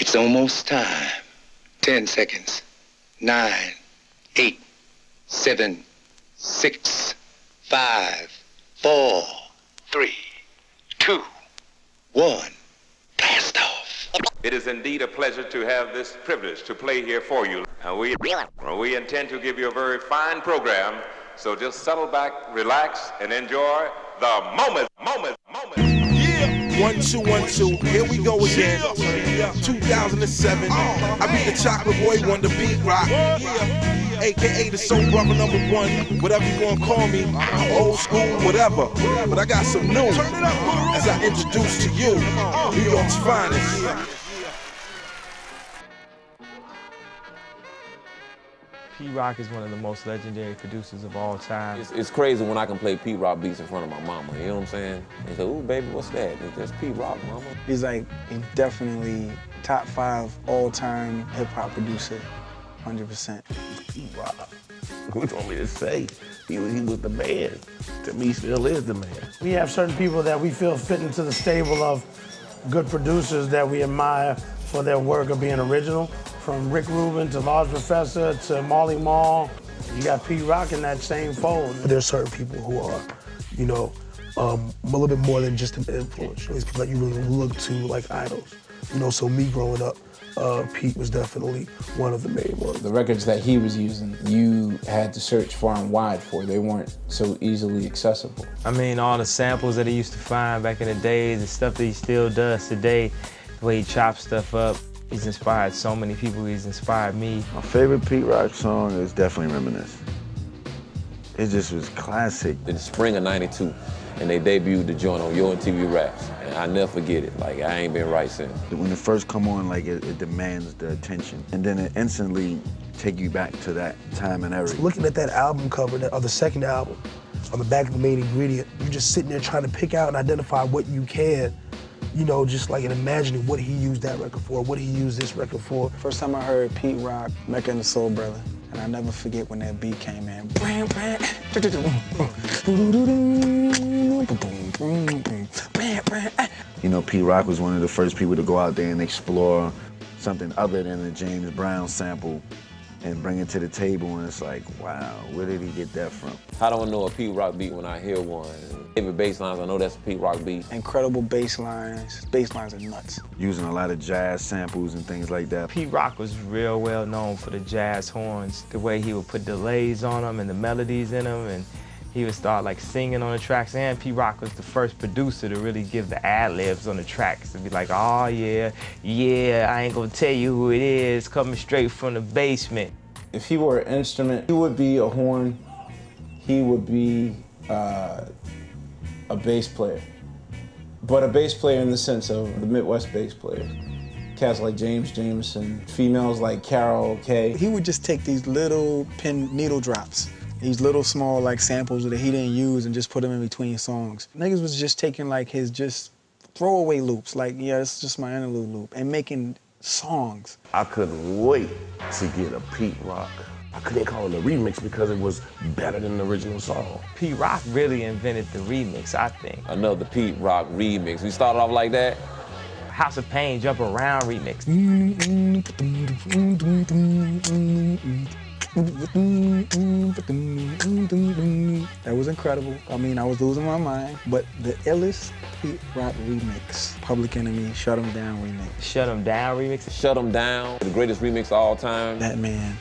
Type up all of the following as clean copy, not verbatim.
It's almost time. 10 seconds. 9, 8, 7, 6, 5, 4, 3, 2, 1. Blast off. It is indeed a pleasure to have this privilege to play here for you. And we intend to give you a very fine program, so just settle back, relax, and enjoy the moment. Yeah. 1, 2, 1, 2. Here we go again. 2007. I be the chocolate boy, wonder beat rock. AKA the soul brother #1. Whatever you gonna call me. Old school, whatever. But I got some new. As I introduce to you, New York's finest. P-Rock is one of the most legendary producers of all time. It's crazy when I can play P-Rock beats in front of my mama, you know what I'm saying? They say, ooh, baby, what's that? It's just P-Rock, mama. He's definitely top 5 all-time hip-hop producer, 100%. P-Rock. What do you want me to say? He was the man. To me, still is the man. We have certain people that we feel fit into the stable of good producers that we admire for their work of being original. From Rick Rubin to Large Professor to Marley Marl, you got P-Rock in that same fold. There's certain people who are, a little bit more than just an influence. There's people that you really look to like idols. So me growing up, Pete was definitely one of the main ones. The records that he was using, you had to search far and wide for. They weren't so easily accessible. I mean, all the samples that he used to find back in the days, the stuff that he still does today, the way he chops stuff up. He's inspired so many people. He's inspired me. My favorite Pete Rock song is definitely Reminisce. It just was classic. In the spring of '92, and they debuted the joint on Yo MTV Raps. And I never forget it. I ain't been right since. When it first come on, it demands the attention. And then it instantly take you back to that time and era. Looking at that album cover, of the second album, on the back of the main ingredient, you're just sitting there trying to pick out and identify what you can. Just and imagining what he used that record for, what he used this record for. First time I heard Pete Rock, Mecca and the Soul Brother, and I never forget when that beat came in. Pete Rock was one of the first people to go out there and explore something other than the James Brown sample and bring it to the table, and it's like, wow, where did he get that from? How do I know a Pete Rock beat when I hear one? Favorite bass lines, I know that's a Pete Rock beat. Incredible bass lines. Bass lines are nuts. Using a lot of jazz samples and things like that. Pete Rock was real well known for the jazz horns, the way he would put delays on them and the melodies in them, and he would start singing on the tracks. And Pete Rock was the first producer to really give the ad-libs on the tracks, to be like, oh yeah, I ain't gonna tell you who it is, coming straight from the basement. If he were an instrument, he would be a horn, he would be a bass player. But a bass player in the sense of the Midwest bass players. Cats like James Jamerson, females like Carol Kay. He would just take these little pin needle drops, these little small samples that he didn't use, and just put them in between songs. Niggas was just taking his just throwaway loops, yeah, it's just my interlude loop, and making songs. I couldn't wait to get a Pete Rock. I couldn't call it a remix because it was better than the original song. Pete Rock really invented the remix, I think. Another Pete Rock remix. We started off like that. House of Pain, Jump Around remix. That was incredible. I was losing my mind. But the illest Pete Rock remix, Public Enemy, Shut 'Em Down remix. Shut 'Em Down remix? Shut 'Em Down, the greatest remix of all time. That man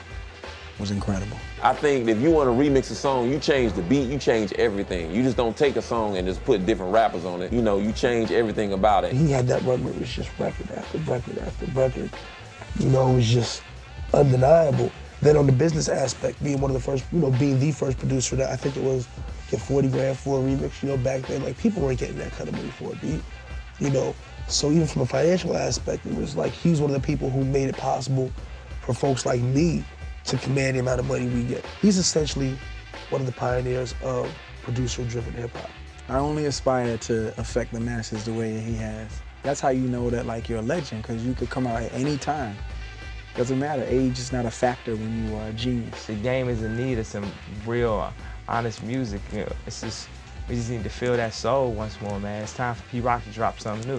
was incredible. I think if you want to remix a song, you change the beat, you change everything. You just don't take a song and just put different rappers on it. You change everything about it. He had that run where it was just record after record after record. It was just undeniable. Then on the business aspect, being one of the first, being the first producer that I think it was get 40 grand for a remix, back then, people weren't getting that kind of money for a beat, So even from a financial aspect, it was he's one of the people who made it possible for folks like me to command the amount of money we get. He's essentially one of the pioneers of producer-driven hip-hop. I only aspire to affect the masses the way that he has. That's how you know that you're a legend, because you could come out at any time. Doesn't matter, age is not a factor when you are a genius. The game is in need of some real, honest music. We just need to feel that soul once more, man. It's time for P-Rock to drop something new.